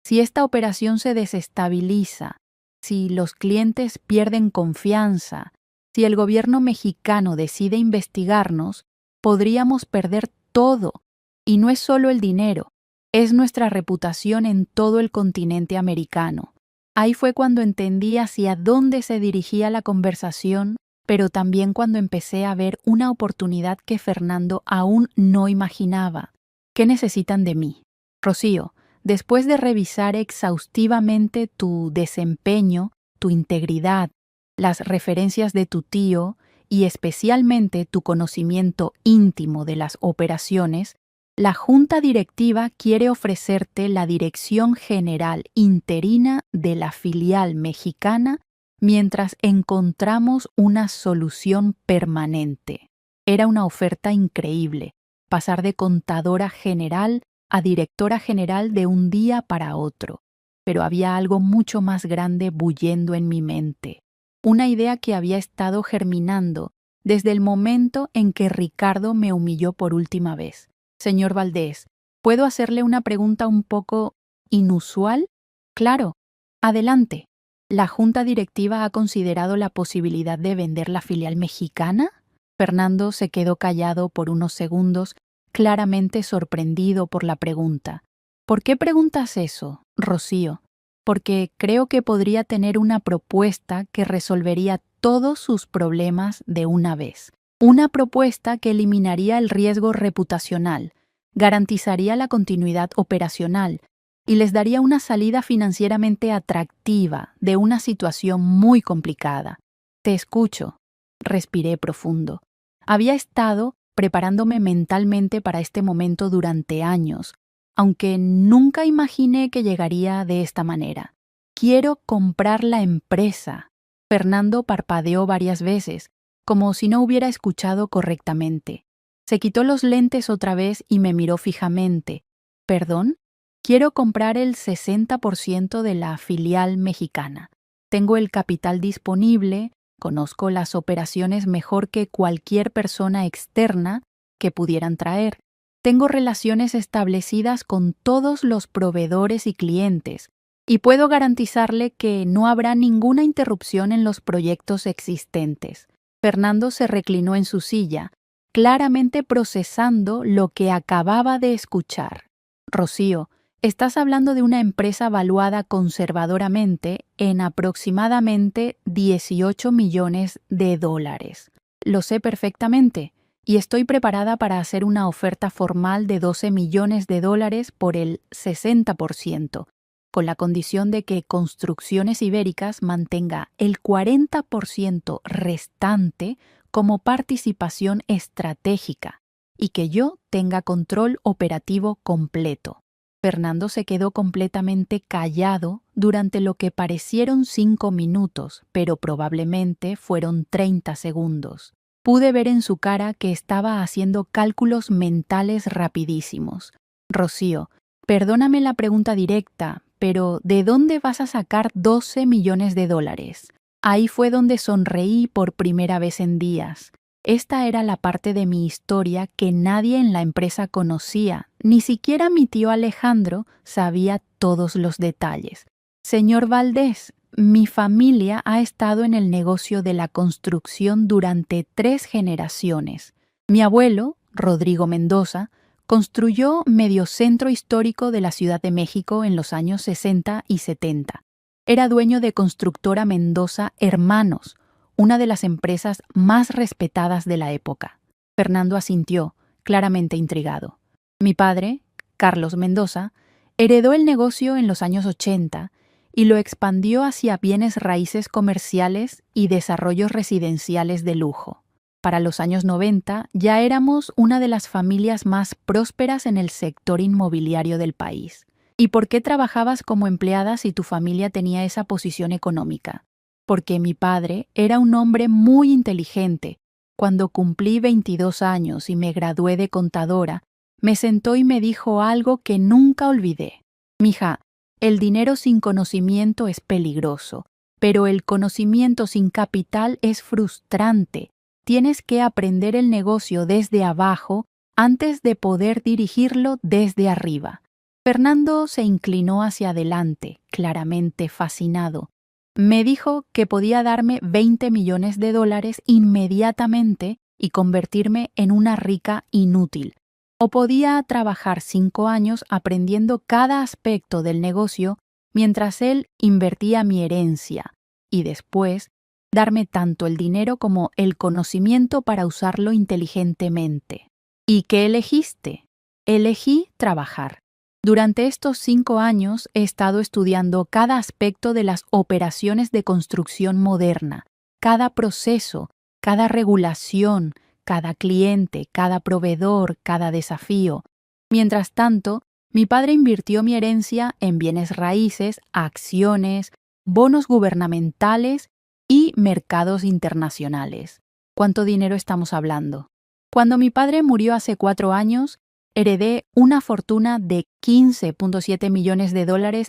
Si esta operación se desestabiliza, si los clientes pierden confianza, si el gobierno mexicano decide investigarnos, podríamos perder todo. Y no es solo el dinero, es nuestra reputación en todo el continente americano. Ahí fue cuando entendí hacia dónde se dirigía la conversación, pero también cuando empecé a ver una oportunidad que Fernando aún no imaginaba. ¿Qué necesitan de mí? Rocío, después de revisar exhaustivamente tu desempeño, tu integridad, las referencias de tu tío y especialmente tu conocimiento íntimo de las operaciones, la Junta Directiva quiere ofrecerte la dirección general interina de la filial mexicana mientras encontramos una solución permanente. Era una oferta increíble, pasar de contadora general a directora general de un día para otro, pero había algo mucho más grande bullendo en mi mente, una idea que había estado germinando desde el momento en que Ricardo me humilló por última vez. Señor Valdés, ¿puedo hacerle una pregunta un poco inusual? Claro, adelante. ¿La Junta Directiva ha considerado la posibilidad de vender la filial mexicana? Fernando se quedó callado por unos segundos, claramente sorprendido por la pregunta. ¿Por qué preguntas eso, Rocío? Porque creo que podría tener una propuesta que resolvería todos sus problemas de una vez. Una propuesta que eliminaría el riesgo reputacional, garantizaría la continuidad operacional y les daría una salida financieramente atractiva de una situación muy complicada. Te escucho. Respiré profundo. Había estado preparándome mentalmente para este momento durante años, aunque nunca imaginé que llegaría de esta manera. Quiero comprar la empresa. Fernando parpadeó varias veces, como si no hubiera escuchado correctamente. Se quitó los lentes otra vez y me miró fijamente. ¿Perdón? Quiero comprar el 60% de la filial mexicana. Tengo el capital disponible, conozco las operaciones mejor que cualquier persona externa que pudieran traer. Tengo relaciones establecidas con todos los proveedores y clientes, y puedo garantizarle que no habrá ninguna interrupción en los proyectos existentes. Fernando se reclinó en su silla, claramente procesando lo que acababa de escuchar. Rocío, estás hablando de una empresa valuada conservadoramente en aproximadamente 18 millones de dólares. Lo sé perfectamente y estoy preparada para hacer una oferta formal de 12 millones de dólares por el 60%, con la condición de que Construcciones Ibéricas mantenga el 40% restante como participación estratégica y que yo tenga control operativo completo. Fernando se quedó completamente callado durante lo que parecieron 5 minutos, pero probablemente fueron 30 segundos. Pude ver en su cara que estaba haciendo cálculos mentales rapidísimos. Rocío, perdóname la pregunta directa, pero ¿de dónde vas a sacar 12 millones de dólares? Ahí fue donde sonreí por primera vez en días. Esta era la parte de mi historia que nadie en la empresa conocía, ni siquiera mi tío Alejandro sabía todos los detalles. Señor Valdés, mi familia ha estado en el negocio de la construcción durante 3 generaciones. Mi abuelo, Rodrigo Mendoza, construyó medio centro histórico de la Ciudad de México en los años 60 y 70. Era dueño de Constructora Mendoza Hermanos, una de las empresas más respetadas de la época. Fernando asintió, claramente intrigado. Mi padre, Carlos Mendoza, heredó el negocio en los años 80 y lo expandió hacia bienes raíces comerciales y desarrollos residenciales de lujo. Para los años 90 ya éramos una de las familias más prósperas en el sector inmobiliario del país. ¿Y por qué trabajabas como empleada si tu familia tenía esa posición económica? Porque mi padre era un hombre muy inteligente. Cuando cumplí 22 años y me gradué de contadora, me sentó y me dijo algo que nunca olvidé. Mija, el dinero sin conocimiento es peligroso, pero el conocimiento sin capital es frustrante. Tienes que aprender el negocio desde abajo antes de poder dirigirlo desde arriba. Fernando se inclinó hacia adelante, claramente fascinado. Me dijo que podía darme 20 millones de dólares inmediatamente y convertirme en una rica inútil. O podía trabajar 5 años aprendiendo cada aspecto del negocio mientras él invertía mi herencia y después darme tanto el dinero como el conocimiento para usarlo inteligentemente. ¿Y qué elegiste? Elegí trabajar. Durante estos 5 años he estado estudiando cada aspecto de las operaciones de construcción moderna, cada proceso, cada regulación, cada cliente, cada proveedor, cada desafío. Mientras tanto, mi padre invirtió mi herencia en bienes raíces, acciones, bonos gubernamentales y mercados internacionales. ¿Cuánto dinero estamos hablando? Cuando mi padre murió hace 4 años, heredé una fortuna de $15.7 millones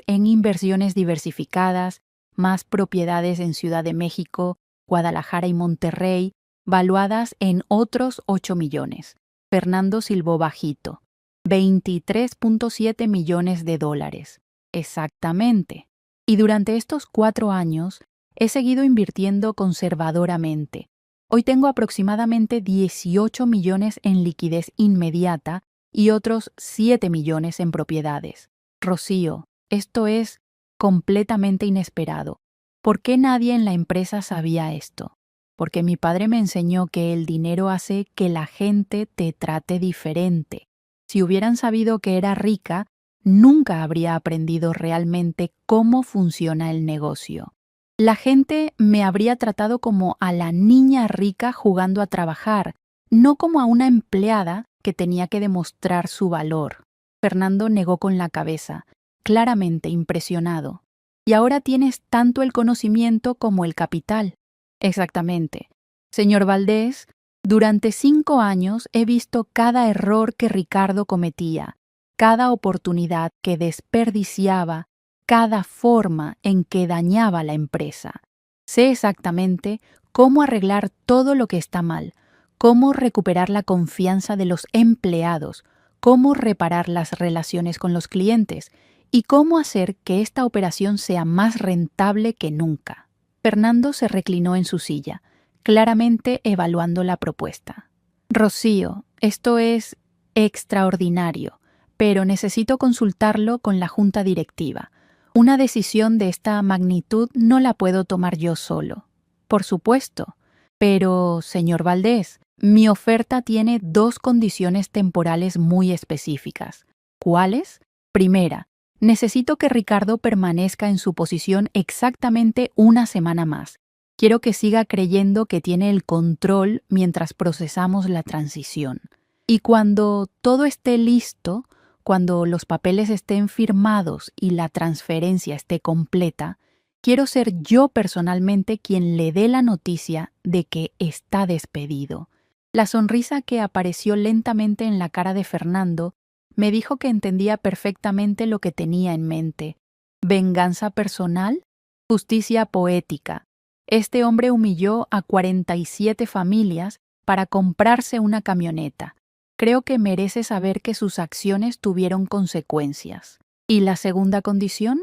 en inversiones diversificadas, más propiedades en Ciudad de México, Guadalajara y Monterrey, valuadas en otros 8 millones. Fernando silbó bajito. $23.7 millones. Exactamente. Y durante estos 4 años he seguido invirtiendo conservadoramente. Hoy tengo aproximadamente 18 millones en liquidez inmediata y otros 7 millones en propiedades. Rocío, esto es completamente inesperado. ¿Por qué nadie en la empresa sabía esto? Porque mi padre me enseñó que el dinero hace que la gente te trate diferente. Si hubieran sabido que era rica, nunca habría aprendido realmente cómo funciona el negocio. La gente me habría tratado como a la niña rica jugando a trabajar, no como a una empleada que tenía que demostrar su valor. Fernando negó con la cabeza, claramente impresionado. Y ahora tienes tanto el conocimiento como el capital. Exactamente. Señor Valdés, durante 5 años he visto cada error que Ricardo cometía, cada oportunidad que desperdiciaba, cada forma en que dañaba la empresa. Sé exactamente cómo arreglar todo lo que está mal, cómo recuperar la confianza de los empleados, cómo reparar las relaciones con los clientes y cómo hacer que esta operación sea más rentable que nunca. Fernando se reclinó en su silla, claramente evaluando la propuesta. Rocío, esto es extraordinario, pero necesito consultarlo con la junta directiva. Una decisión de esta magnitud no la puedo tomar yo solo. Por supuesto. Pero, señor Valdés, mi oferta tiene 2 condiciones temporales muy específicas. ¿Cuáles? Primera, necesito que Ricardo permanezca en su posición exactamente 1 semana más. Quiero que siga creyendo que tiene el control mientras procesamos la transición. Y cuando todo esté listo, cuando los papeles estén firmados y la transferencia esté completa, quiero ser yo personalmente quien le dé la noticia de que está despedido. La sonrisa que apareció lentamente en la cara de Fernando me dijo que entendía perfectamente lo que tenía en mente. ¿Venganza personal? Justicia poética. Este hombre humilló a 47 familias para comprarse una camioneta. Creo que merece saber que sus acciones tuvieron consecuencias. ¿Y la segunda condición?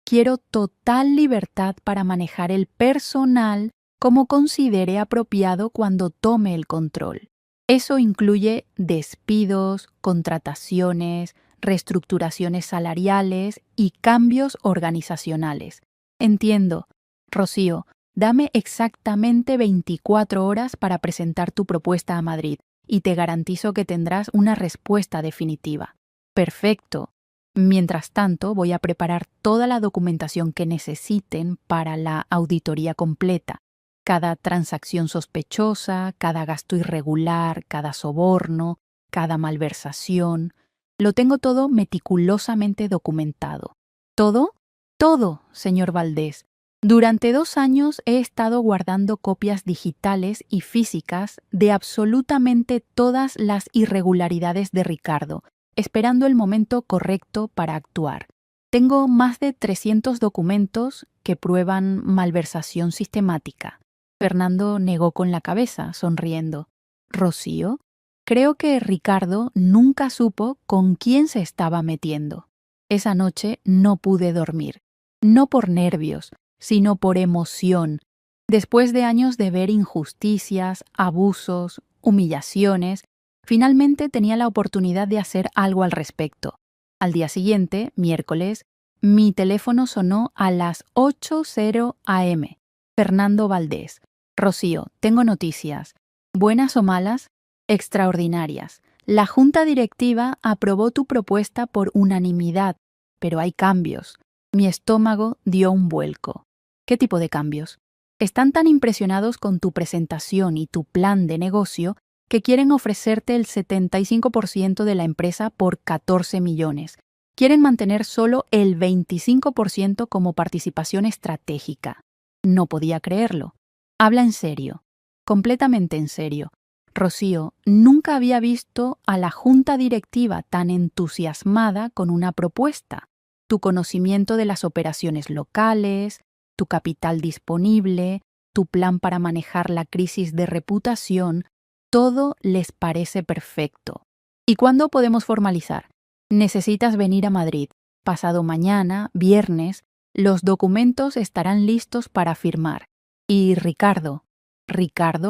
Quiero total libertad para manejar el personal como considere apropiado cuando tome el control. Eso incluye despidos, contrataciones, reestructuraciones salariales y cambios organizacionales. Entiendo. Rocío, dame exactamente 24 horas para presentar tu propuesta a Madrid y te garantizo que tendrás una respuesta definitiva. Perfecto. Mientras tanto, voy a preparar toda la documentación que necesiten para la auditoría completa. Cada transacción sospechosa, cada gasto irregular, cada soborno, cada malversación. Lo tengo todo meticulosamente documentado. ¿Todo? Todo, señor Valdés. Durante 2 años he estado guardando copias digitales y físicas de absolutamente todas las irregularidades de Ricardo, esperando el momento correcto para actuar. Tengo más de 300 documentos que prueban malversación sistemática. Fernando negó con la cabeza, sonriendo. ¿Rocío? Creo que Ricardo nunca supo con quién se estaba metiendo. Esa noche no pude dormir, no por nervios, sino por emoción. Después de años de ver injusticias, abusos, humillaciones, Finalmente tenía la oportunidad de hacer algo al respecto. Al día siguiente, miércoles, mi teléfono sonó a las 8:00 a.m. Fernando Valdés. Rocío, tengo noticias. ¿Buenas o malas? Extraordinarias. La junta directiva aprobó tu propuesta por unanimidad, pero hay cambios. Mi estómago dio un vuelco. ¿Qué tipo de cambios? Están tan impresionados con tu presentación y tu plan de negocio que quieren ofrecerte el 75% de la empresa por 14 millones. Quieren mantener solo el 25% como participación estratégica. No podía creerlo. Habla en serio, completamente en serio. Rocío, nunca había visto a la junta directiva tan entusiasmada con una propuesta. Tu conocimiento de las operaciones locales, tu capital disponible, tu plan para manejar la crisis de reputación, todo les parece perfecto. ¿Y cuándo podemos formalizar? Necesitas venir a Madrid. Pasado mañana, viernes, los documentos estarán listos para firmar. Y Ricardo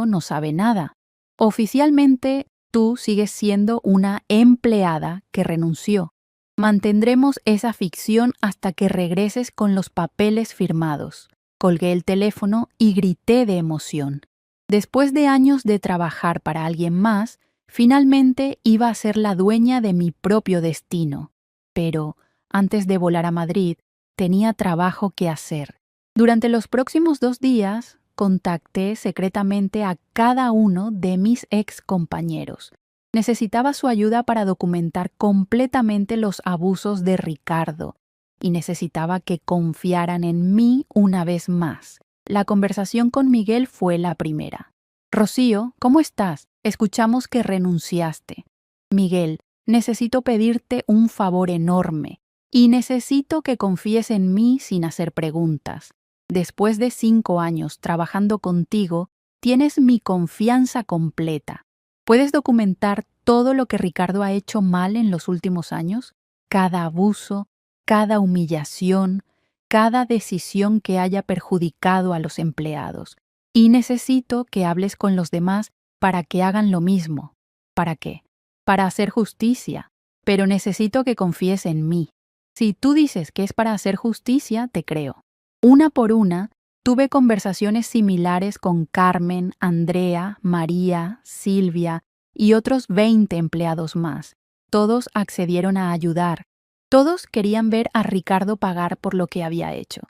no sabe nada. Oficialmente, tú sigues siendo una empleada que renunció. Mantendremos esa ficción hasta que regreses con los papeles firmados. Colgué el teléfono y grité de emoción. Después de años de trabajar para alguien más, finalmente iba a ser la dueña de mi propio destino. Pero, antes de volar a Madrid, tenía trabajo que hacer. Durante los próximos 2 días, contacté secretamente a cada uno de mis ex compañeros. Necesitaba su ayuda para documentar completamente los abusos de Ricardo y necesitaba que confiaran en mí una vez más. La conversación con Miguel fue la primera. Rocío, ¿cómo estás? Escuchamos que renunciaste. Miguel, necesito pedirte un favor enorme y necesito que confíes en mí sin hacer preguntas. Después de 5 años trabajando contigo, tienes mi confianza completa. ¿Puedes documentar todo lo que Ricardo ha hecho mal en los últimos años? Cada abuso, cada humillación, cada decisión que haya perjudicado a los empleados. Y necesito que hables con los demás para que hagan lo mismo. ¿Para qué? Para hacer justicia. Pero necesito que confíes en mí. Si tú dices que es para hacer justicia, te creo. Una por una, tuve conversaciones similares con Carmen, Andrea, María, Silvia y otros 20 empleados más. Todos accedieron a ayudar. Todos querían ver a Ricardo pagar por lo que había hecho.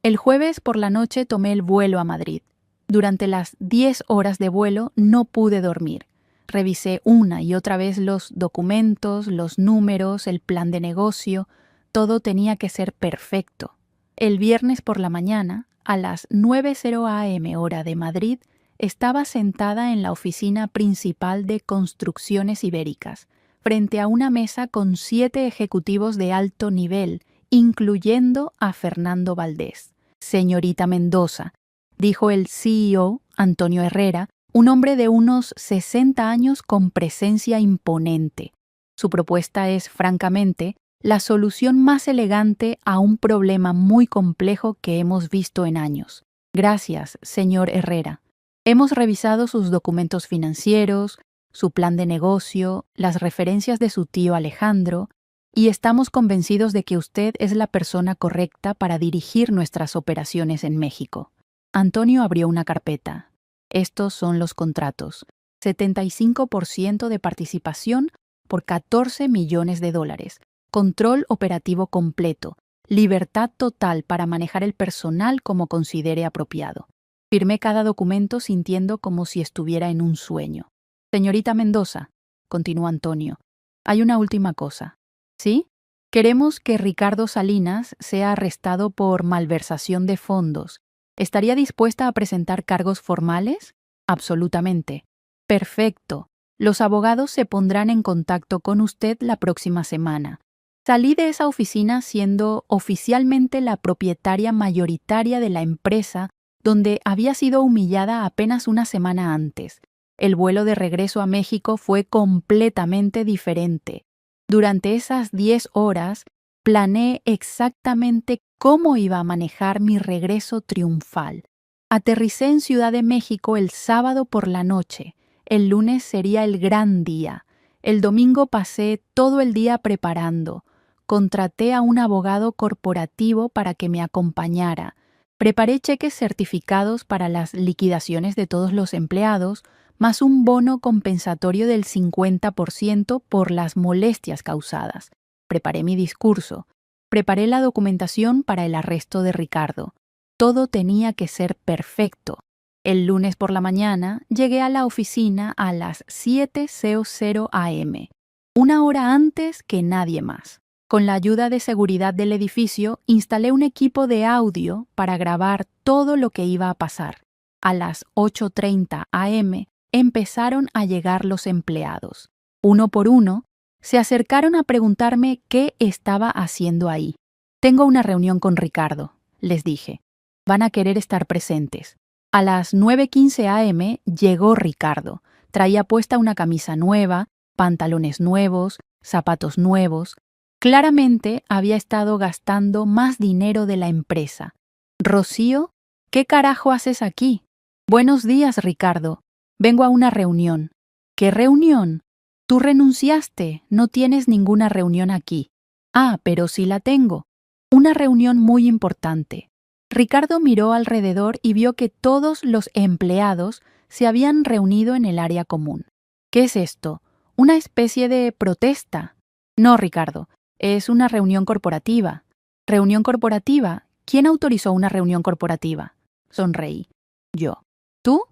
El jueves por la noche tomé el vuelo a Madrid. Durante las 10 horas de vuelo no pude dormir. Revisé una y otra vez los documentos, los números, el plan de negocio. Todo tenía que ser perfecto. El viernes por la mañana, a las 9:00 a.m. hora de Madrid, estaba sentada en la oficina principal de Construcciones Ibéricas, frente a una mesa con 7 ejecutivos de alto nivel, incluyendo a Fernando Valdés. Señorita Mendoza, dijo el CEO, Antonio Herrera, un hombre de unos 60 años con presencia imponente. Su propuesta es, francamente, la solución más elegante a un problema muy complejo que hemos visto en años. Gracias, señor Herrera. Hemos revisado sus documentos financieros, su plan de negocio, las referencias de su tío Alejandro, y estamos convencidos de que usted es la persona correcta para dirigir nuestras operaciones en México. Antonio abrió una carpeta. Estos son los contratos. 75% de participación por 14 millones de dólares. Control operativo completo. Libertad total para manejar el personal como considere apropiado. Firmé cada documento sintiendo como si estuviera en un sueño. Señorita Mendoza, continuó Antonio, hay una última cosa. ¿Sí? Queremos que Ricardo Salinas sea arrestado por malversación de fondos. ¿Estaría dispuesta a presentar cargos formales? Absolutamente. Perfecto. Los abogados se pondrán en contacto con usted la próxima semana. Salí de esa oficina siendo oficialmente la propietaria mayoritaria de la empresa donde había sido humillada apenas una semana antes. El vuelo de regreso a México fue completamente diferente. Durante esas 10 horas, planeé exactamente cómo iba a manejar mi regreso triunfal. Aterricé en Ciudad de México el sábado por la noche. El lunes sería el gran día. El domingo pasé todo el día preparando. Contraté a un abogado corporativo para que me acompañara. Preparé cheques certificados para las liquidaciones de todos los empleados, más un bono compensatorio del 50% por las molestias causadas. Preparé mi discurso. Preparé la documentación para el arresto de Ricardo. Todo tenía que ser perfecto. El lunes por la mañana llegué a la oficina a las 7:00 a.m., una hora antes que nadie más. Con la ayuda de seguridad del edificio, instalé un equipo de audio para grabar todo lo que iba a pasar. A las 8:30 a.m. empezaron a llegar los empleados. Uno por uno, se acercaron a preguntarme qué estaba haciendo ahí. Tengo una reunión con Ricardo, les dije. Van a querer estar presentes. A las 9:15 a.m. llegó Ricardo. Traía puesta una camisa nueva, pantalones nuevos, zapatos nuevos. Claramente había estado gastando más dinero de la empresa. Rocío, ¿qué carajo haces aquí? Buenos días, Ricardo. Vengo a una reunión. ¿Qué reunión? Tú renunciaste, no tienes ninguna reunión aquí. Ah, pero sí la tengo. Una reunión muy importante. Ricardo miró alrededor y vio que todos los empleados se habían reunido en el área común. ¿Qué es esto? ¿Una especie de protesta? No, Ricardo, es una reunión corporativa. ¿Reunión corporativa? ¿Quién autorizó una reunión corporativa? Sonreí. Yo. ¿Tú?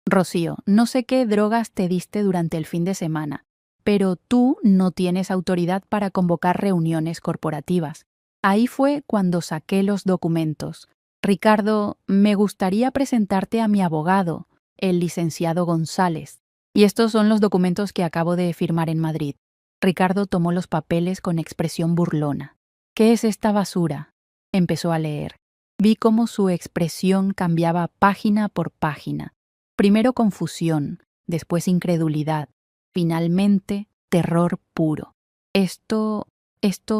Rocío, no sé qué drogas te diste durante el fin de semana, pero tú no tienes autoridad para convocar reuniones corporativas. Ahí fue cuando saqué los documentos. Ricardo, me gustaría presentarte a mi abogado, el licenciado González. Y estos son los documentos que acabo de firmar en Madrid. Ricardo tomó los papeles con expresión burlona. ¿Qué es esta basura? Empezó a leer. Vi cómo su expresión cambiaba página por página. Primero confusión, después incredulidad, finalmente terror puro. Esto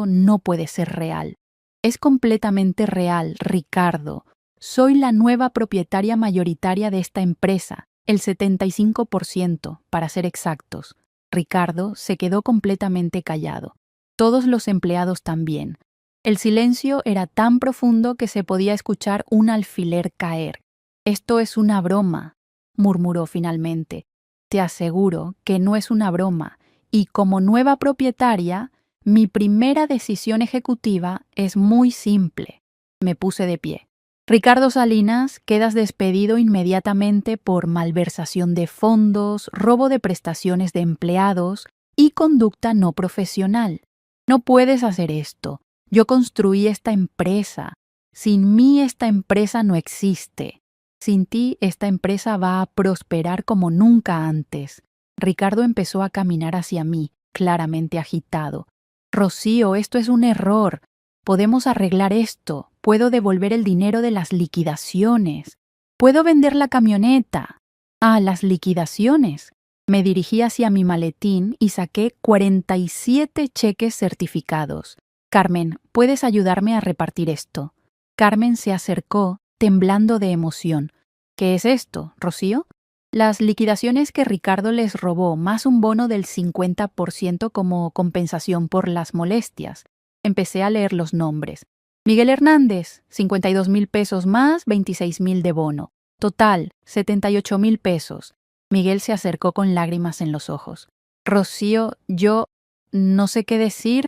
no puede ser real. Es completamente real, Ricardo. Soy la nueva propietaria mayoritaria de esta empresa, el 75%, para ser exactos. Ricardo se quedó completamente callado. Todos los empleados también. El silencio era tan profundo que se podía escuchar un alfiler caer. Esto es una broma, murmuró finalmente. Te aseguro que no es una broma, y como nueva propietaria, mi primera decisión ejecutiva es muy simple. Me puse de pie. Ricardo Salinas, quedas despedido inmediatamente por malversación de fondos, robo de prestaciones de empleados y conducta no profesional. No puedes hacer esto. Yo construí esta empresa. Sin mí esta empresa no existe. Sin ti esta empresa va a prosperar como nunca antes. Ricardo empezó a caminar hacia mí, claramente agitado. Rocío, esto es un error. Podemos arreglar esto. Puedo devolver el dinero de las liquidaciones. Puedo vender la camioneta. Ah, las liquidaciones. Me dirigí hacia mi maletín y saqué 47 cheques certificados. Carmen, ¿puedes ayudarme a repartir esto? Carmen se acercó, temblando de emoción. ¿Qué es esto, Rocío? Las liquidaciones que Ricardo les robó, más un bono del 50% como compensación por las molestias. Empecé a leer los nombres. Miguel Hernández, 52,000 pesos más 26,000 de bono. Total, 78,000 pesos. Miguel se acercó con lágrimas en los ojos. Rocío, yo no sé qué decir.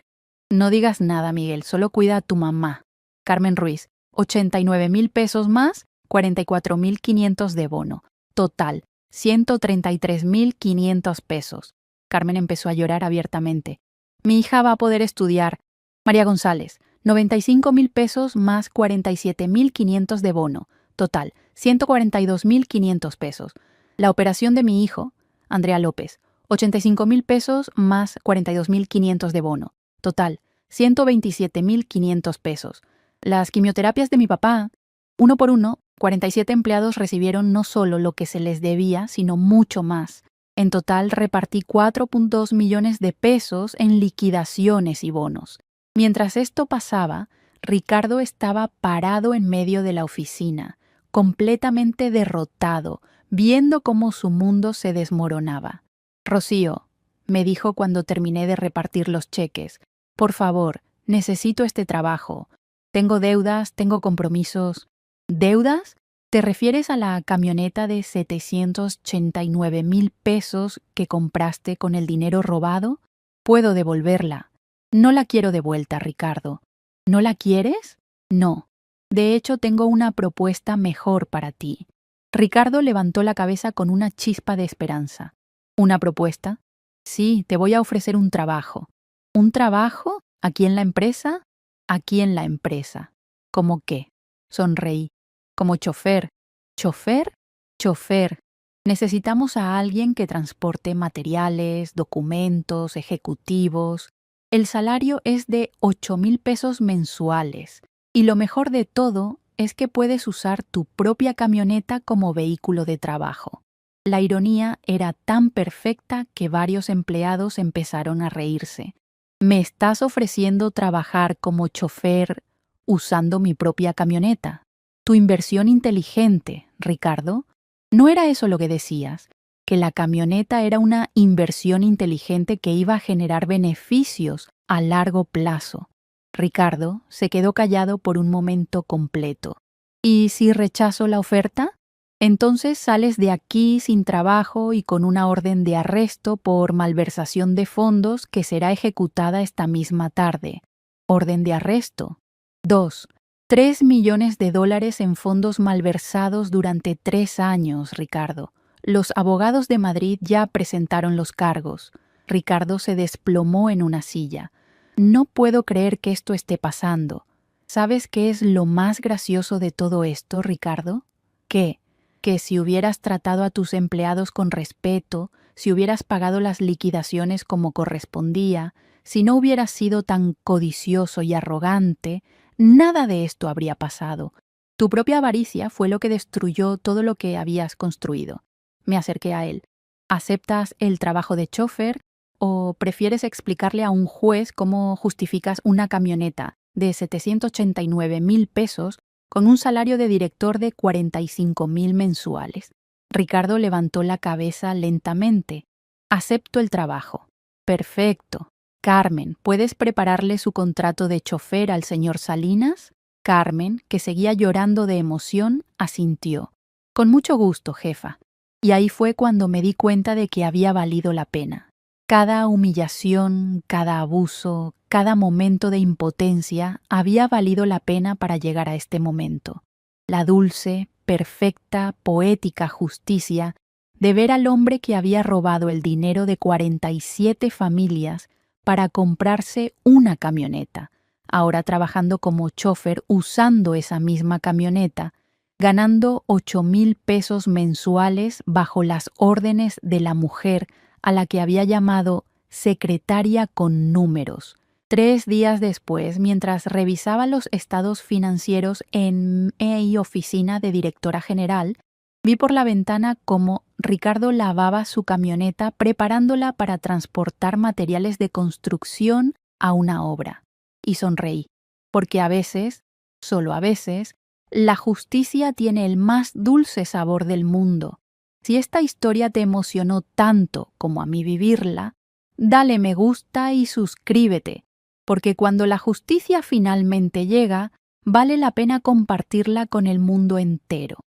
No digas nada, Miguel, solo cuida a tu mamá. Carmen Ruiz, 89,000 pesos más 44,500 de bono. Total, 133,500 pesos. Carmen empezó a llorar abiertamente. Mi hija va a poder estudiar. María González, 95,000 pesos más 47,500 de bono. Total, 142,500 pesos. La operación de mi hijo, Andrea López, 85,000 pesos más 42,500 de bono. Total, 127,500 pesos. Las quimioterapias de mi papá, uno por uno, 47 empleados recibieron no solo lo que se les debía, sino mucho más. En total repartí 4,2 millones de pesos en liquidaciones y bonos. Mientras esto pasaba, Ricardo estaba parado en medio de la oficina, completamente derrotado, viendo cómo su mundo se desmoronaba. Rocío, me dijo cuando terminé de repartir los cheques. Por favor, necesito este trabajo. Tengo deudas, tengo compromisos. ¿Deudas? ¿Te refieres a la camioneta de 789,000 pesos que compraste con el dinero robado? Puedo devolverla. No la quiero de vuelta, Ricardo. ¿No la quieres? No. De hecho, tengo una propuesta mejor para ti. Ricardo levantó la cabeza con una chispa de esperanza. ¿Una propuesta? Sí, te voy a ofrecer un trabajo. ¿Un trabajo? ¿Aquí en la empresa? Aquí en la empresa. ¿Cómo qué? Sonreí. Como chofer. ¿Chofer? Chofer. Necesitamos a alguien que transporte materiales, documentos, ejecutivos. El salario es de 8,000 pesos mensuales. Y lo mejor de todo es que puedes usar tu propia camioneta como vehículo de trabajo. La ironía era tan perfecta que varios empleados empezaron a reírse. ¿Me estás ofreciendo trabajar como chofer usando mi propia camioneta? Tu inversión inteligente, Ricardo. ¿No era eso lo que decías? Que la camioneta era una inversión inteligente que iba a generar beneficios a largo plazo. Ricardo se quedó callado por un momento completo. ¿Y si rechazo la oferta? Entonces sales de aquí sin trabajo y con una orden de arresto por malversación de fondos que será ejecutada esta misma tarde. Orden de arresto. 2. 3 millones de dólares en fondos malversados durante 3 años, Ricardo. Los abogados de Madrid ya presentaron los cargos. Ricardo se desplomó en una silla. No puedo creer que esto esté pasando. ¿Sabes qué es lo más gracioso de todo esto, Ricardo? ¿Qué? Que si hubieras tratado a tus empleados con respeto, si hubieras pagado las liquidaciones como correspondía, si no hubieras sido tan codicioso y arrogante, nada de esto habría pasado. Tu propia avaricia fue lo que destruyó todo lo que habías construido. Me acerqué a él. ¿Aceptas el trabajo de chofer o prefieres explicarle a un juez cómo justificas una camioneta de 789,000 pesos con un salario de director de 45,000 mensuales? Ricardo levantó la cabeza lentamente. Acepto el trabajo. Perfecto. Carmen, ¿puedes prepararle su contrato de chofer al señor Salinas? Carmen, que seguía llorando de emoción, asintió. Con mucho gusto, jefa. Y ahí fue cuando me di cuenta de que había valido la pena. Cada humillación, cada abuso, cada momento de impotencia había valido la pena para llegar a este momento. La dulce, perfecta, poética justicia de ver al hombre que había robado el dinero de 47 familias para comprarse una camioneta, ahora trabajando como chofer usando esa misma camioneta, ganando 8,000 pesos mensuales bajo las órdenes de la mujer a la que había llamado secretaria con números. 3 días después, mientras revisaba los estados financieros en mi oficina de directora general, vi por la ventana cómo Ricardo lavaba su camioneta preparándola para transportar materiales de construcción a una obra. Y sonreí, porque a veces, solo a veces, la justicia tiene el más dulce sabor del mundo. Si esta historia te emocionó tanto como a mí vivirla, dale me gusta y suscríbete, porque cuando la justicia finalmente llega, vale la pena compartirla con el mundo entero.